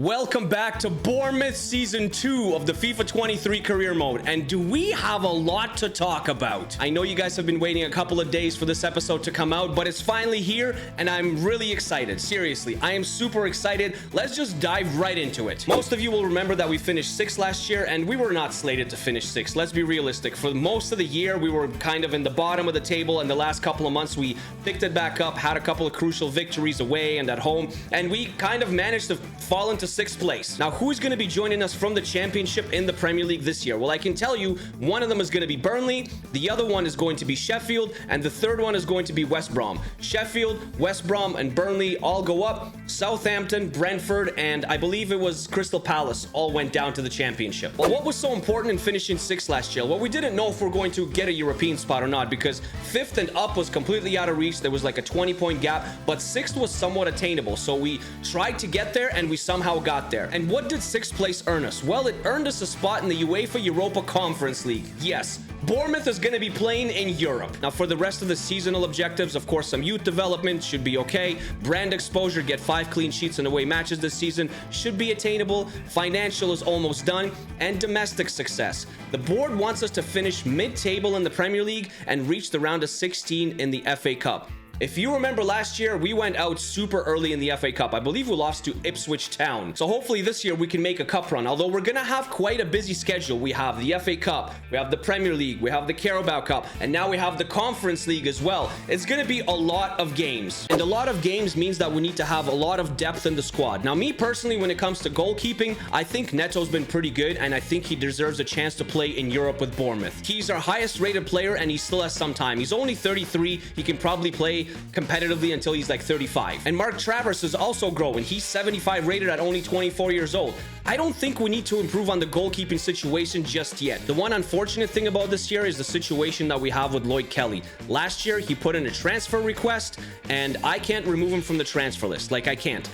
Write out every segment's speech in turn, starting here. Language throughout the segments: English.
Welcome back to Bournemouth Season 2 of the FIFA 23 Career Mode. And do we have a lot to talk about? I know you guys have been waiting a couple of days for this episode to come out, but it's finally here and I'm really excited. Seriously, I am super excited. Let's just dive right into it. Most of you will remember that we finished 6th last year and we were not slated to finish 6th. Let's be realistic. For most of the year, we were kind of in the bottom of the table, and the last couple of months we picked it back up, had a couple of crucial victories away and at home, and we kind of managed to fall into 6th place. Now, who's going to be joining us from the championship in the Premier League this year? Well, I can tell you one of them is going to be Burnley, the other one is going to be Sheffield, and the third one is going to be West Brom. Sheffield, West Brom, and Burnley all go up. Southampton, Brentford, and I believe it was Crystal Palace all went down to the championship. Well, what was so important in finishing 6th last year? Well, we didn't know if we're going to get a European spot or not, because 5th and up was completely out of reach. There was like a 20-point gap, but 6th was somewhat attainable. So we tried to get there and we somehow got there. And what did 6th place earn us? Well, it earned us a spot in the UEFA Europa Conference League. Yes, Bournemouth is going to be playing in Europe. Now, for the rest of the seasonal objectives, of course, some youth development should be okay. Brand exposure, get 5 clean sheets in away matches this season, should be attainable. Financial is almost done. And domestic success. The board wants us to finish mid-table in the Premier League and reach the round of 16 in the FA Cup. If you remember last year, we went out super early in the FA Cup. I believe we lost to Ipswich Town. So hopefully this year we can make a cup run. Although we're going to have quite a busy schedule. We have the FA Cup, we have the Premier League, we have the Carabao Cup, and now we have the Conference League as well. It's going to be a lot of games. And a lot of games means that we need to have a lot of depth in the squad. Now, me personally, when it comes to goalkeeping, I think Neto's been pretty good, and I think he deserves a chance to play in Europe with Bournemouth. He's our highest rated player, and he still has some time. He's only 33. He can probably play competitively until he's like 35. And Mark Travers is also growing. He's 75 rated at only 24 years old. I don't think we need to improve on the goalkeeping situation just yet. The one unfortunate thing about this year is the situation that we have with Lloyd Kelly. Last year, he put in a transfer request, and I can't remove him from the transfer list. Like, I can't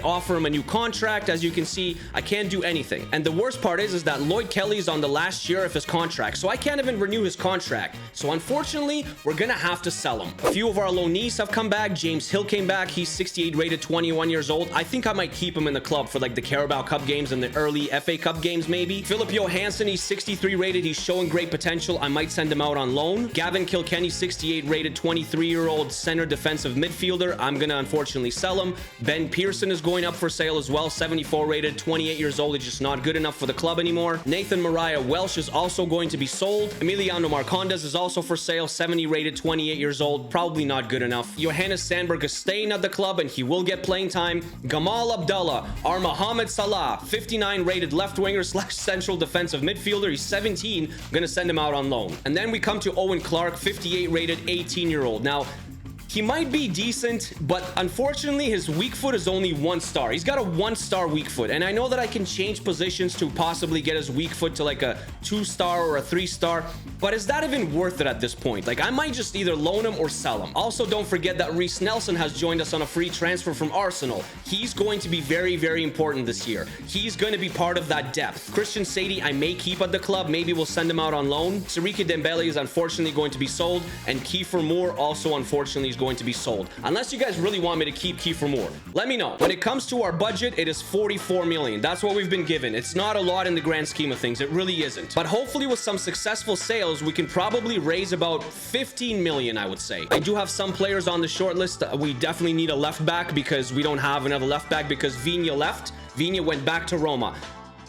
offer him a new contract. As you can see, I can't do anything. And the worst part is that Lloyd Kelly is on the last year of his contract, so I can't even renew his contract. So unfortunately, we're gonna have to sell him. A few of our loanees have come back. James Hill came back. He's 68 rated, 21 years old. I think I might keep him in the club for like the Carabao Cup games and the early FA Cup games maybe. Philip Johansson, he's 63 rated. He's showing great potential. I might send him out on loan. Gavin Kilkenny, 68 rated, 23-year-old center defensive midfielder. I'm gonna unfortunately sell him. Ben Pearson is going up for sale as well, 74 rated, 28 years old. He's just not good enough for the club anymore. Nathan Mariah Welsh is also going to be sold. Emiliano Marcondes is also for sale, 70 rated, 28 years old, probably not good enough. Johannes Sandberg is staying at the club and he will get playing time. Gamal Abdullah, our Mohamed Salah, 59 rated left winger / central defensive midfielder. He's 17. I'm gonna send him out on loan. And then we come to Owen Clark, 58 rated, 18-year-old. Now, he might be decent, but unfortunately his weak foot is only 1 star. He's got a 1-star weak foot, and I know that I can change positions to possibly get his weak foot to like a 2-star or a 3-star, but is that even worth it at this point? Like, I might just either loan him or sell him. Also, don't forget that Reece Nelson has joined us on a free transfer from Arsenal. He's going to be very, very important this year. He's going to be part of that depth. Christian Sadie, I may keep at the club. Maybe we'll send him out on loan. Siriki Dembele is unfortunately going to be sold, and Kiefer Moore also unfortunately is going to be sold. Unless you guys really want me to keep Kiefer Moore, let me know. When it comes to our budget, it is 44 million. That's what we've been given. It's not a lot in the grand scheme of things. It really isn't. But hopefully with some successful sales, we can probably raise about 15 million, I would say. I do have some players on the short list. We definitely need a left back because we don't have another left back because Viña left. Viña went back to Roma.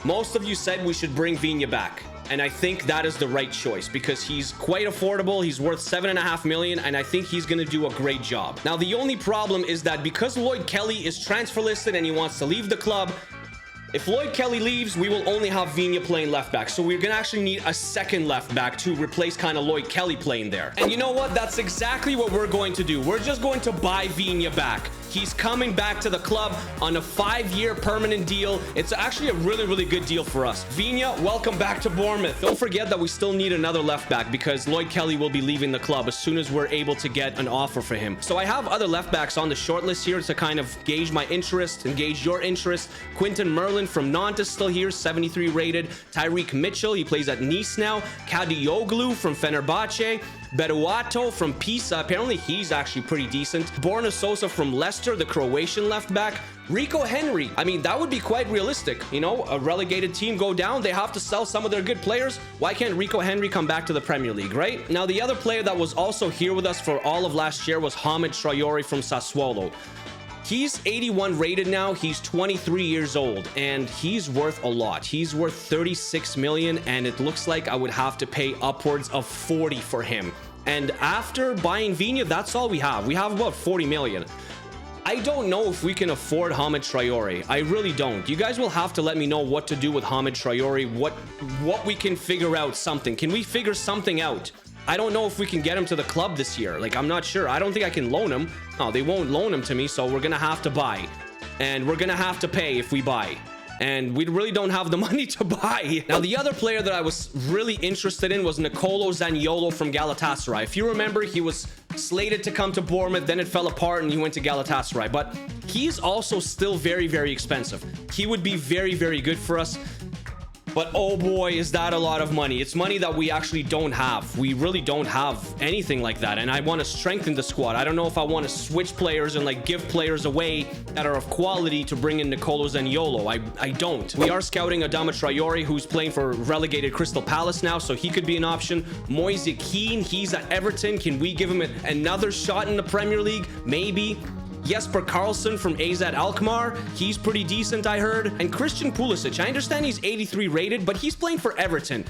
Most of you said we should bring Viña back. And I think that is the right choice because he's quite affordable. He's worth 7.5 million, and I think he's going to do a great job. Now, the only problem is that because Lloyd Kelly is transfer listed and he wants to leave the club, if Lloyd Kelly leaves, we will only have Viña playing left back. So we're going to actually need a second left back to replace kind of Lloyd Kelly playing there. And you know what? That's exactly what we're going to do. We're just going to buy Viña back. He's coming back to the club on a 5-year permanent deal. It's actually a really, really good deal for us. Viña, welcome back to Bournemouth. Don't forget that we still need another left back because Lloyd Kelly will be leaving the club as soon as we're able to get an offer for him. So I have other left backs on the short list here to kind of gauge my interest and gauge your interest. Quinton Merlin from Nantes is still here, 73 rated. Tyreek Mitchell, he plays at Nice now. Kadioglu from Fenerbahce. Beruato from Pisa, apparently he's actually pretty decent. Borna Sosa from Leicester, the Croatian left back. Rico Henry, I mean, that would be quite realistic. You know, a relegated team go down, they have to sell some of their good players. Why can't Rico Henry come back to the Premier League, right? Now, the other player that was also here with us for all of last year was Hamid Traore from Sassuolo. He's 81 rated now. He's 23 years old, and he's worth a lot. He's worth 36 million, and it looks like I would have to pay upwards of 40 for him. And after buying Viña, that's all we have. We have about 40 million. I don't know if we can afford Hamid Traore. I really don't. You guys will have to let me know what to do with Hamid Traore, what we can figure out something. Can we figure something out? I don't know if we can get him to the club this year. Like, I'm not sure. I don't think I can loan him. No, they won't loan him to me, so we're going to have to buy. And we're going to have to pay if we buy. And we really don't have the money to buy. Now, the other player that I was really interested in was Nicolo Zaniolo from Galatasaray. If you remember, he was slated to come to Bournemouth, then it fell apart and he went to Galatasaray. But he's also still very, very expensive. He would be very, very good for us. But oh boy, is that a lot of money. It's money that we actually don't have. We really don't have anything like that. And I want to strengthen the squad. I don't know if I want to switch players and like give players away that are of quality to bring in Nicolo Zaniolo. I don't. We are scouting Adama Traore, who's playing for relegated Crystal Palace now, so he could be an option. Moise Keane, he's at Everton. Can we give him another shot in the Premier League? Maybe. Jesper Karlsson from AZ Alkmaar, he's pretty decent, I heard. And Christian Pulisic, I understand he's 83 rated, but he's playing for Everton.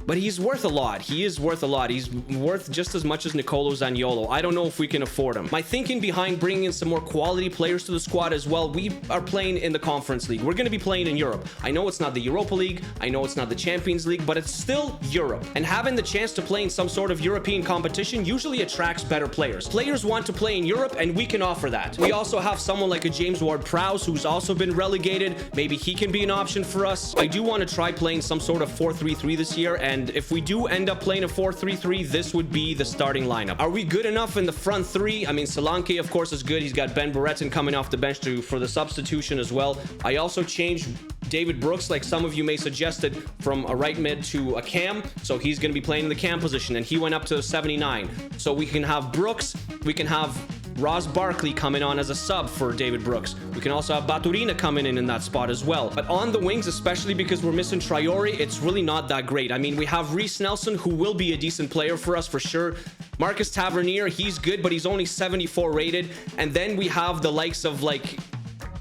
But he's worth a lot. He is worth a lot. He's worth just as much as Nicolo Zaniolo. I don't know if we can afford him. My thinking behind bringing in some more quality players to the squad as well, we are playing in the Conference League. We're going to be playing in Europe. I know it's not the Europa League. I know it's not the Champions League, but it's still Europe. And having the chance to play in some sort of European competition usually attracts better players. Players want to play in Europe, and we can offer that. We also have someone like a James Ward-Prowse who's also been relegated. Maybe he can be an option for us. I do want to try playing some sort of 4-3-3 this year, and if we do end up playing a 4-3-3, this would be the starting lineup. Are we good enough in the front three? I mean, Solanke, of course, is good. He's got Ben Brereton coming off the bench for the substitution as well. I also changed David Brooks, like some of you may suggested, from a right mid to a cam. So he's going to be playing in the cam position, and he went up to 79. So we can have Brooks, we can have Ross Barkley coming on as a sub for David Brooks. We can also have Baturina coming in that spot as well. But on the wings, especially because we're missing Traore, it's really not that great. I mean, we have Reece Nelson, who will be a decent player for us for sure. Marcus Tavernier, he's good, but he's only 74 rated. And then we have the likes of like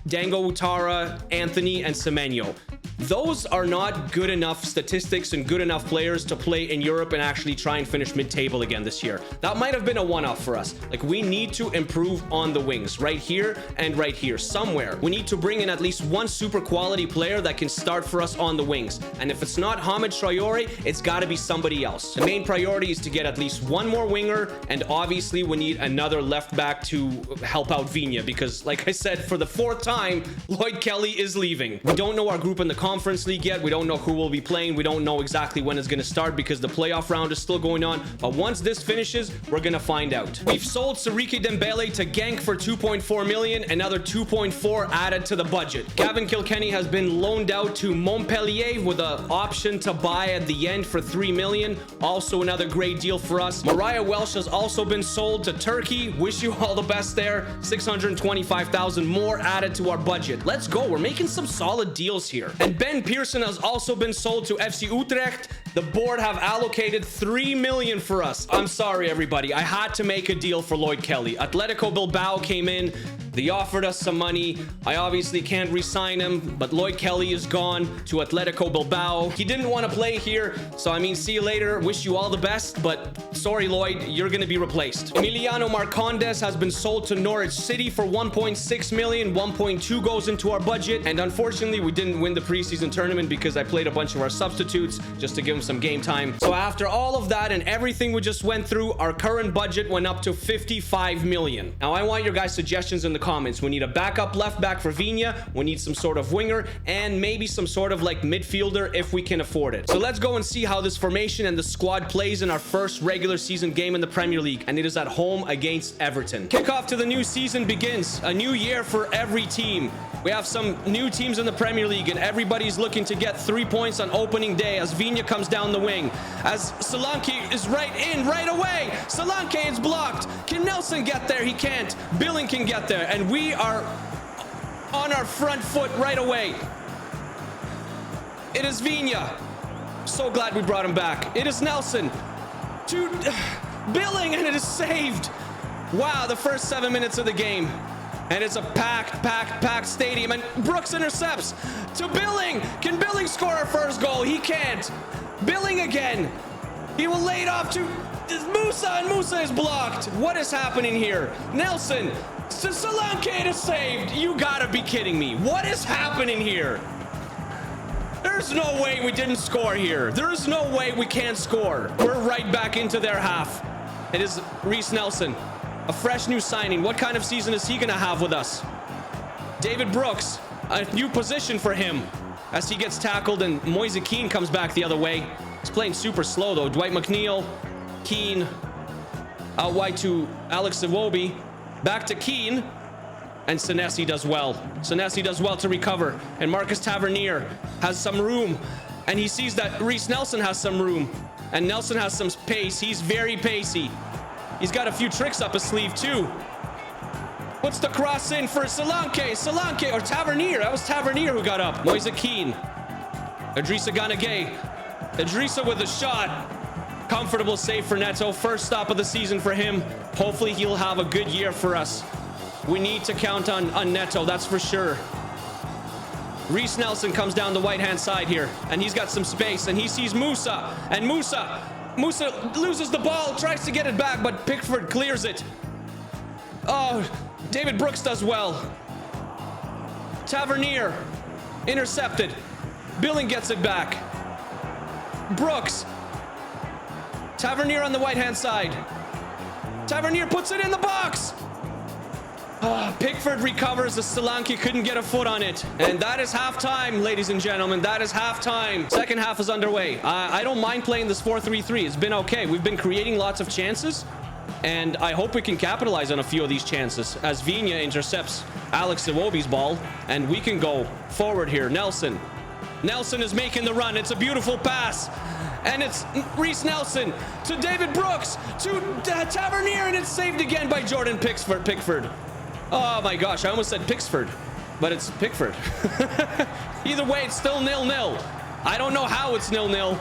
Dango Utara, Anthony, and Semenyo. Those are not good enough statistics and good enough players to play in Europe and actually try and finish mid-table again this year. That might have been a one-off for us. Like, we need to improve on the wings right here and right here somewhere. We need to bring in at least one super quality player that can start for us on the wings. And if it's not Hamid Traore, it's got to be somebody else. The main priority is to get at least one more winger, and obviously we need another left back to help out Viña, because like I said, for the fourth time, Lloyd Kelly is leaving. We don't know our group in the Conference League yet. We don't know who will be playing. We don't know exactly when it's going to start because the playoff round is still going on. But once this finishes, we're going to find out. We've sold Siriki Dembele to Genk for 2.4 million. Another 2.4 added to the budget. Gavin Kilkenny has been loaned out to Montpellier with an option to buy at the end for 3 million. Also another great deal for us. Mariah Welsh has also been sold to Turkey. Wish you all the best there. 625,000 more added to our budget. Let's go. We're making some solid deals here. And Ben Pearson has also been sold to FC Utrecht. The board have allocated 3 million for us. I'm sorry, everybody. I had to make a deal for Lloyd Kelly. Atletico Bilbao came in. They offered us some money. I obviously can't re-sign him, but Lloyd Kelly is gone to Atletico Bilbao. He didn't want to play here, so I mean, see you later. Wish you all the best, but sorry, Lloyd, you're going to be replaced. Emiliano Marcondes has been sold to Norwich City for 1.6 million. 1.2 goes into our budget, and unfortunately, we didn't win the preseason tournament because I played a bunch of our substitutes just to give them some game time. So after all of that and everything we just went through, our current budget went up to 55 million. Now, I want your guys' suggestions in the comments. We need a backup left back for Viña. We need some sort of winger and maybe some sort of like midfielder if we can afford it. So let's go and see how this formation and the squad plays in our first regular season game in the Premier League, and it is at home against Everton. Kickoff to the new season begins. A new year for every team. We have some new teams in the Premier League, and everybody's looking to get 3 points on opening day as Viña comes down the wing. As Solanke is right away. Solanke is blocked. Can Nelson get there? He can't. Billing can get there, and we are on our front foot right away. It is Viña. So glad we brought him back. It is Nelson to Billing, and it is saved. Wow, the first 7 minutes of the game. And it's a packed stadium. And Brooks intercepts to Billing. Can Billing score our first goal? He can't. Billing again. He will lay it off to Musa, and Musa is blocked. What is happening here? Nelson. Solanke is saved. You gotta be kidding me. What is happening here? There's no way we didn't score here. There is no way we can't score. We're right back into their half. It is Reece Nelson. A fresh new signing. What kind of season is he going to have with us? David Brooks, a new position for him as he gets tackled, and Moise Keane comes back the other way. He's playing super slow though. Dwight McNeil, Keane, out wide to Alex Iwobi, back to Keane, and Senesi does well. Senesi does well to recover, and Marcus Tavernier has some room, and he sees that Reece Nelson has some room, and Nelson has some pace. He's very pacey. He's got a few tricks up his sleeve too. Puts the cross in for Solanke or Tavernier. That was Tavernier who got up. Moise Keane. Idrissa Gana Gueye. Idrissa with a shot. Comfortable save for Neto. First stop of the season for him. Hopefully he'll have a good year for us. We need to count on Neto, that's for sure. Reece Nelson comes down the right-hand side here, and he's got some space, and he sees Musa, and Musa loses the ball, tries to get it back, but Pickford clears it. Oh, David Brooks does well. Tavernier intercepted. Billing gets it back. Brooks. Tavernier on the right-hand side. Tavernier puts it in the box. Pickford recovers as Solanke couldn't get a foot on it. And that is halftime, ladies and gentlemen. That is halftime. Second half is underway. I don't mind playing this 4-3-3. It's been okay. We've been creating lots of chances, and I hope we can capitalize on a few of these chances as Viña intercepts Alex Iwobi's ball, and we can go forward here. Nelson is making the run. It's a beautiful pass. And it's Reece Nelson to David Brooks to Tavernier, and it's saved again by Jordan Pickford. Oh my gosh, I almost said Pickford, but it's Pickford. Either way, it's still 0-0. I don't know how it's 0-0,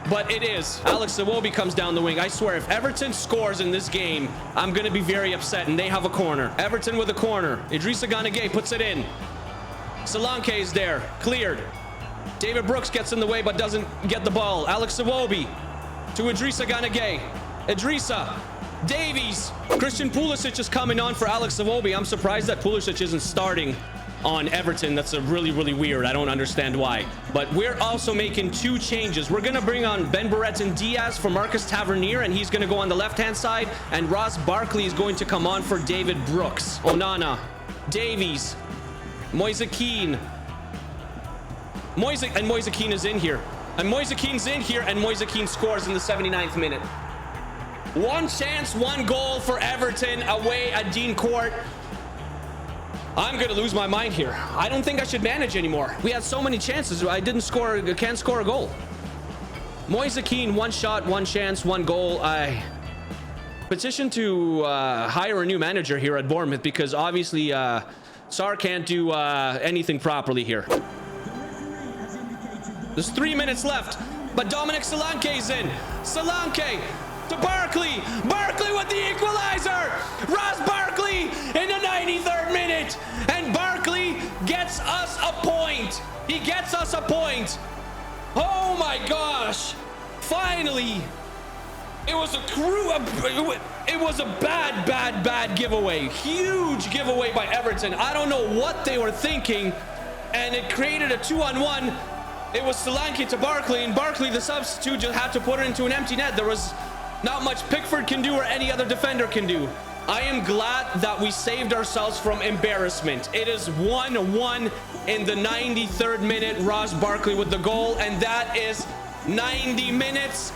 but it is. Alex Iwobi comes down the wing. I swear, if Everton scores in this game, I'm going to be very upset, and they have a corner. Everton with a corner. Idrissa Gana Gueye puts it in. Solanke is there. Cleared. David Brooks gets in the way, but doesn't get the ball. Alex Iwobi to Idrissa Gana Gueye. Idrissa. Davies. Christian Pulisic is coming on for Alex Iwobi. I'm surprised that Pulisic isn't starting on Everton. That's a really weird. I don't understand why. But we're also making two changes. We're going to bring on Ben Barrett and Diaz for Marcus Tavernier, and he's going to go on the left-hand side. And Ross Barkley is going to come on for David Brooks. Onana. Davies. Moise Keane. Moise Keane is in here. And Moise Keane's in here, and Moise Keane scores in the 79th minute. One chance, one goal for Everton away at Dean Court. I'm going to lose my mind here. I don't think I should manage anymore. We had so many chances. I can't score a goal. Moise Keane, one shot, one chance, one goal. I petition to hire a new manager here at Bournemouth, because obviously Tsar can't do anything properly here. There's 3 minutes left, but Dominic Solanke is in. Solanke to Barkley. Barkley with the equalizer. Ross Barkley in the 93rd minute. And Barkley gets us a point. He gets us a point. Oh my gosh. Finally. It was a bad giveaway. Huge giveaway by Everton. I don't know what they were thinking. And it created a 2-on-1. It was Solanke to Barkley, and Barkley, the substitute, just had to put it into an empty net. There was not much Pickford can do or any other defender can do. I am glad that we saved ourselves from embarrassment. It is 1-1 in the 93rd minute. Ross Barkley with the goal, and that is 90 minutes.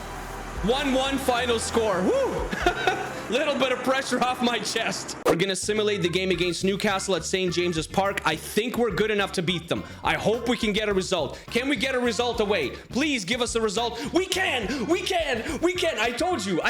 1-1 final score. Woo! Little bit of pressure off my chest. We're gonna simulate the game against Newcastle at St. James's Park. I think we're good enough to beat them. I hope we can get a result. Can we get a result away? Please give us a result. We can. We can. We can. I told you.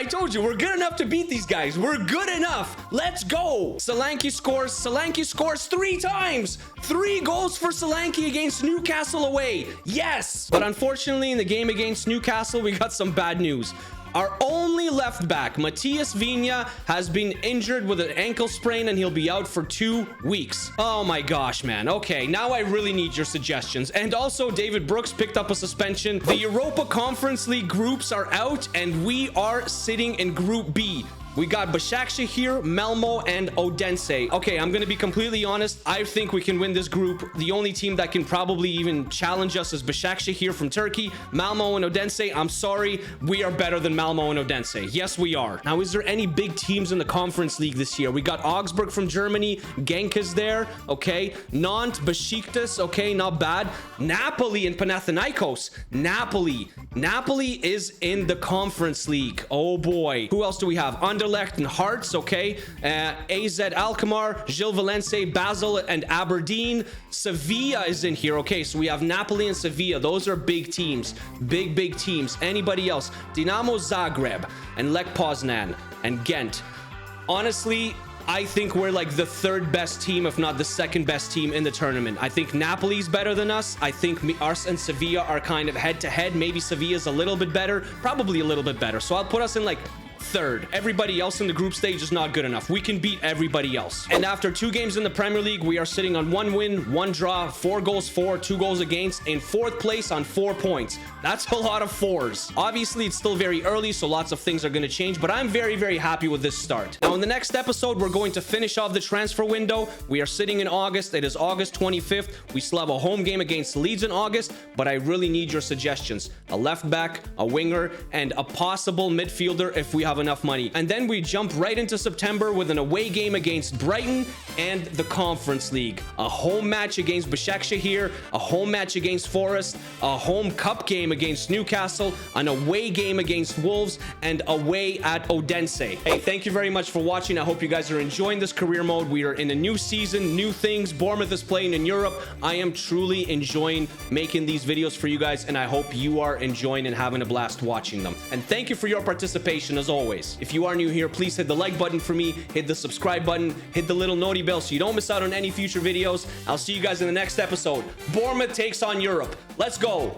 We're good enough to beat these guys. We're good enough. Let's go. Solanke scores. Solanke scores 3 times. 3 goals for Solanke against Newcastle away. Yes. But unfortunately, in the game against Newcastle, we got some bad news. Our only left back, Matías Viña, has been injured with an ankle sprain and he'll be out for 2 weeks. Oh my gosh, man. Okay, now I really need your suggestions. And also, David Brooks picked up a suspension. The Europa Conference League groups are out and we are sitting in Group B. We got Başakşehir, Malmo, and Odense. Okay, I'm going to be completely honest. I think we can win this group. The only team that can probably even challenge us is Başakşehir from Turkey. Malmo and Odense, I'm sorry. We are better than Malmo and Odense. Yes, we are. Now, is there any big teams in the Conference League this year? We got Augsburg from Germany. Genk is there. Okay. Nantes, Besiktas. Okay, not bad. Napoli and Panathinaikos. Napoli is in the Conference League. Oh, boy. Who else do we have? Anderlecht and Hearts, okay. AZ Alkmaar, Gil Valence, Basel, and Aberdeen. Sevilla is in here, okay. So we have Napoli and Sevilla. Those are big teams. Big teams. Anybody else? Dinamo Zagreb and Lech Poznan and Ghent. Honestly, I think we're like the 3rd best team, if not the 2nd best team in the tournament. I think Napoli's better than us. I think us and Sevilla are kind of head-to-head. Maybe Sevilla's a little bit better. Probably a little bit better. So I'll put us in like 3rd. Everybody else in the group stage is not good enough. We can beat everybody else. And after 2 games in the Premier League, we are sitting on 1 win, 1 draw, 4 goals for, 2 goals against, in 4th place on 4 points. That's a lot of 4s. Obviously, it's still very early, so lots of things are going to change, but I'm very happy with this start. Now, in the next episode, we're going to finish off the transfer window. We are sitting in August. It is August 25th. We still have a home game against Leeds in August, but I really need your suggestions. A left back, a winger, and a possible midfielder if we have enough money. And then we jump right into September with an away game against Brighton and the Conference League. A home match against Başakşehir, a home match against Forest, a home cup game against Newcastle, an away game against Wolves, and away at Odense. Hey, thank you very much for watching. I hope you guys are enjoying this career mode. We are in a new season, new things. Bournemouth is playing in Europe. I am truly enjoying making these videos for you guys, and I hope you are enjoying and having a blast watching them. And thank you for your participation as always. If you are new here, please hit the like button for me, hit the subscribe button, hit the little noti bell so you don't miss out on any future videos. I'll see you guys in the next episode. Bournemouth takes on Europe. Let's go.